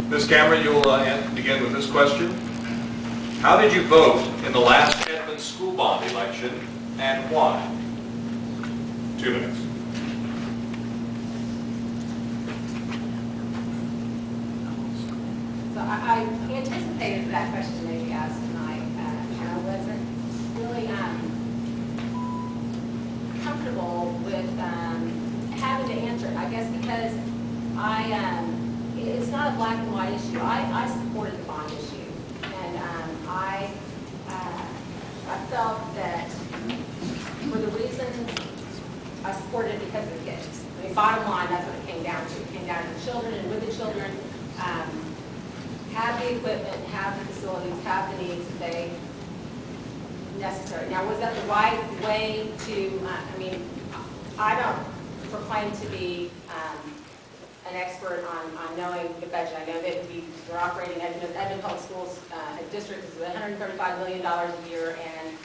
Ms. Cameron, you'll begin with this question. How did you vote in the last Edmond school bond election, and why? 2 minutes. So I anticipated that question may be asked tonight, and I wasn't really comfortable with having to answer it. I guess because it's not a black and white issue. I supported the bond issue, and I felt that for the reasons I supported it because of the kids. I mean, bottom line, that's what it came down to. It came down to the children, and with the children, have the equipment, have the facilities, have the needs that they necessary. Now, was that the right way to, I mean, I don't proclaim to be an expert on knowing the budget. I know that we're operating, Edmond Public Schools district is $135 million a year, and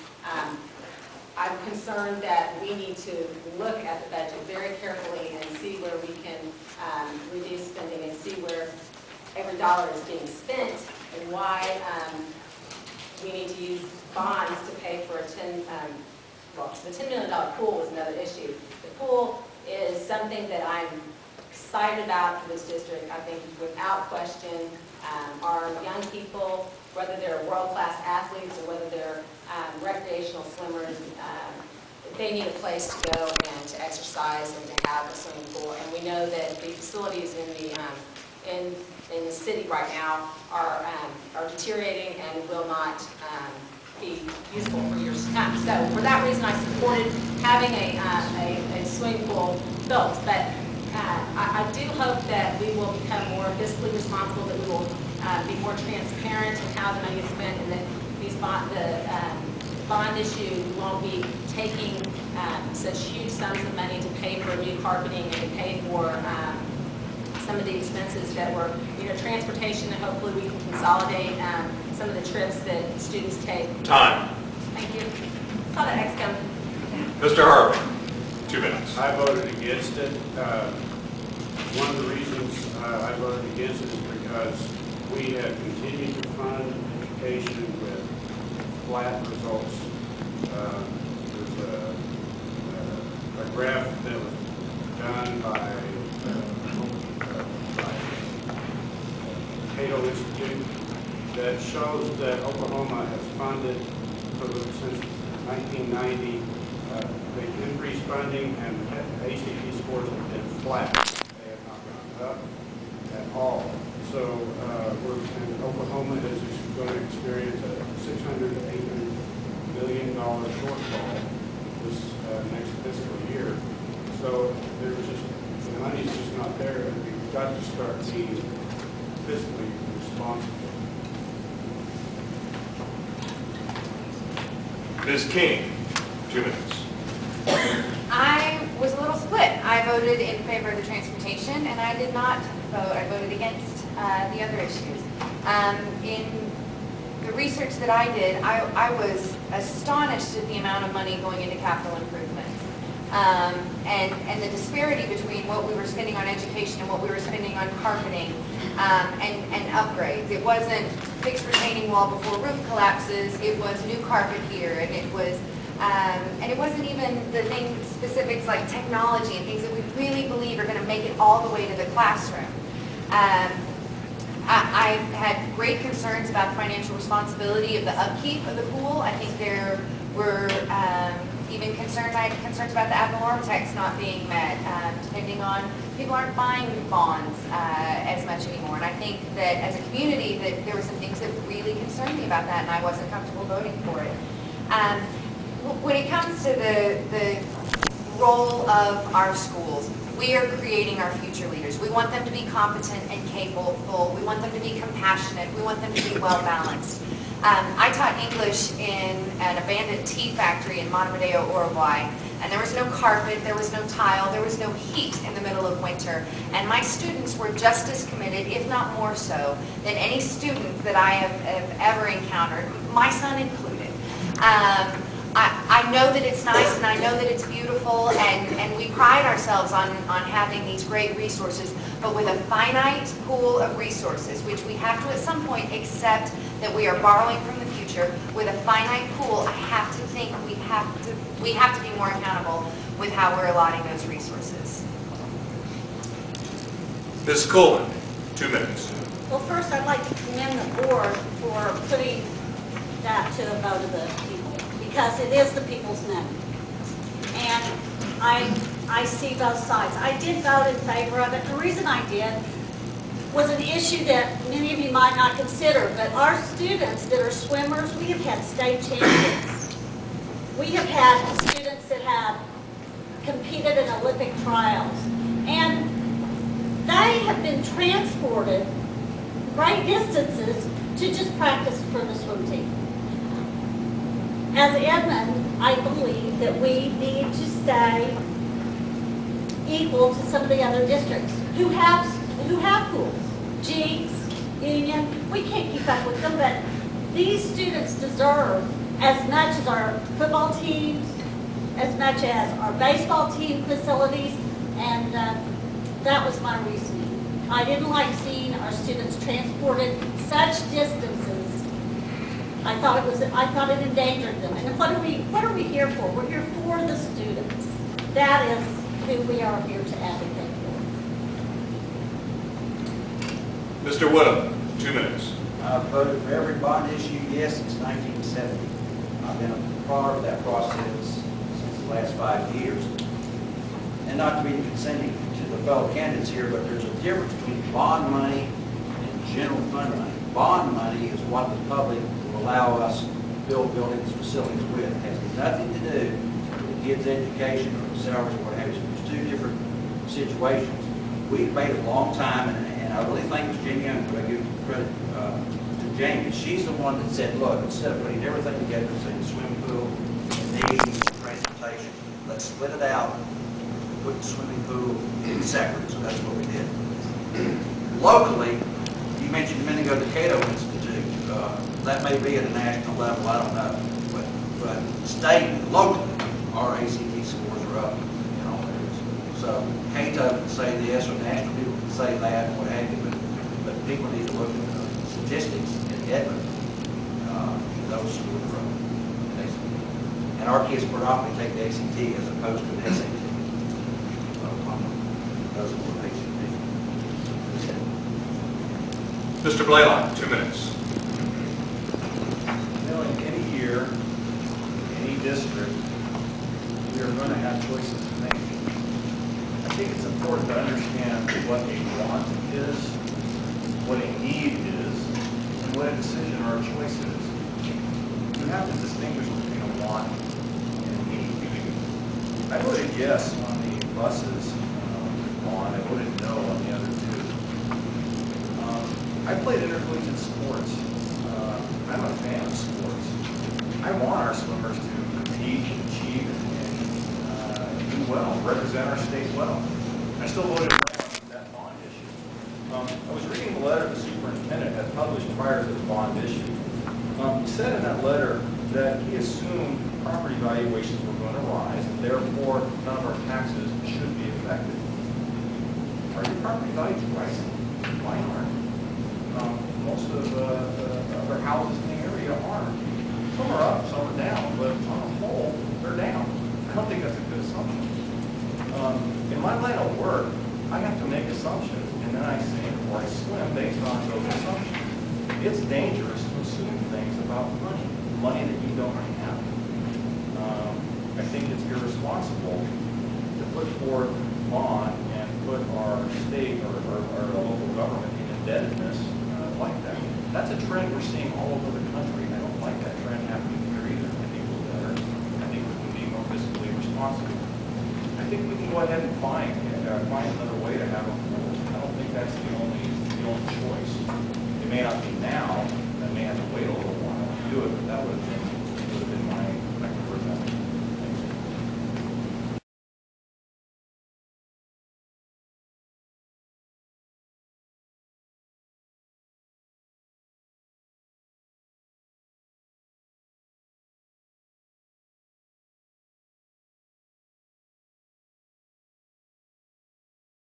I'm concerned that we need to look at the budget very carefully and see where we can reduce spending and see where every dollar is being spent and why we need to use bonds to pay for the $10 million pool is another issue. The pool is something that I'm excited about for this district. I think without question, our young people, whether they're world-class athletes or whether they're recreational swimmers, they need a place to go and to exercise and to have a swimming pool. And we know that the facilities in the city right now are deteriorating and will not be useful for years to come. So for that reason, I supported having a swimming pool built. But I do hope that we will become more fiscally responsible, that we will be more transparent in how the money is spent, and that the bond issue won't be taking such huge sums of money to pay for new carpeting and to pay for some of the expenses that were, transportation, and hopefully we can consolidate some of the trips that students take. Time. Thank you. Saw that X come. Mr. Harvey, 2 minutes. I voted against it. One of the reasons I voted against it is because we have continued to fund education with flat results. There's a graph that was done by Cato Institute that shows that Oklahoma has funded since 1990. They've increased funding, and ACT scores have been flat. They have not gone up at all. So and Oklahoma is going to experience a $600 to $800 million shortfall this next fiscal year. So the money's just not there, and we've got to start being fiscally responsible. Ms. King, 2 minutes. I was a little split. I voted in favor of the transportation, and I did not vote. I voted against the other issues. In the research that I did, I was astonished at the amount of money going into capital improvements. And the disparity between what we were spending on education and what we were spending on carpeting and upgrades. It wasn't fixed retaining wall before roof collapses. It was new carpet here, and it wasn't even the things, specifics like technology and things that we really believe are going to make it all the way to the classroom. I had great concerns about the financial responsibility of the upkeep of the pool. I think there were even concerns. I had concerns about the ad valorem tax not being met, depending on people aren't buying bonds as much anymore. And I think that as a community, that there were some things that really concerned me about that, and I wasn't comfortable voting for it. When it comes to the role of our schools, we are creating our future leaders. We want them to be competent and capable. We want them to be compassionate. We want them to be well-balanced. I taught English in an abandoned tea factory in Montevideo, Uruguay, and there was no carpet, there was no tile, there was no heat in the middle of winter. And my students were just as committed, if not more so, than any student that I have ever encountered, my son included. I know that it's nice and I know that it's beautiful and we pride ourselves on having these great resources, but with a finite pool of resources, which we have to at some point accept that we are borrowing from the future, with a finite pool, I have to think we have to be more accountable with how we're allotting those resources. Ms. Coleman, 2 minutes. Well, first, I'd like to commend the board for putting that to a vote of the people, because it is the people's money. And I see both sides. I did vote in favor of it. The reason I did was an issue that many of you might not consider, but our students that are swimmers, we have had state champions. We have had students that have competed in Olympic trials. And they have been transported great distances to just practice for the swim team. As Edmond, I believe that we need to stay equal to some of the other districts who have pools. Jinx, Union, we can't keep up with them, but these students deserve as much as our football teams, as much as our baseball team facilities, and that was my reasoning. I didn't like seeing our students transported such distances. I thought it endangered them. And what are we here for? We're here for the students. That is who we are here to advocate for. Mr. Woodham, 2 minutes. I've voted for every bond issue, yes, since 1970. I've been a part of that process since the last 5 years. And not to be condescending to the fellow candidates here, but there's a difference between bond money and general fund money. Bond money is what the public will allow us to build buildings, facilities with. It has nothing to do with the kids' education or the salaries or what have you. There's 2 different situations. We debated a long time, and I really think it's Jamie Young, but I give credit to Jamie. She's the one that said, look, instead of putting everything together, say the swimming pool, needs, transportation, let's split it out, put the swimming pool in separate. So that's what we did. Locally, you mentioned a minute ago the Cato Institute. That may be at a national level, I don't know. But state, locally, our ACT scores are up in all areas. So Cato can say this, or national people can say that, and what have you, but people need to look at the statistics in Edmond. Those schools are up. And our kids predominantly take the ACT as opposed to the SAT. Those are what ACT. Mr. Blaylock, 2 minutes. In any year, any district, we are going to have choices to make. I think it's important to understand what a want is, what a need is, and what a decision or a choice is. You have to distinguish between a want and a need. I voted yes on the buses bond. I voted no on the other 2. I played intercollegiate sports. I'm a fan of sports. I want our swimmers to compete, achieve, and do well, represent our state well. I still voted for that bond issue. I was reading the letter the superintendent had published prior to the bond issue. He said in that letter that he assumed property valuations were going to rise, and therefore none of our taxes should be affected. Are your property values rising? Why aren't? Most of our houses in the area aren't. Some are up, some are down, but on the whole, they're down. I don't think that's a good assumption. In my line of work, I have to make assumptions, and then I sink or I swim based on those assumptions. It's dangerous to assume things about money that you don't have. I think it's irresponsible to put forth bond and put our state or our local government in indebtedness like that. That's a trend we're seeing all over the country. I don't like that trend happening here either. I think we're better. I think we can be more fiscally responsible. I think we can go ahead and find another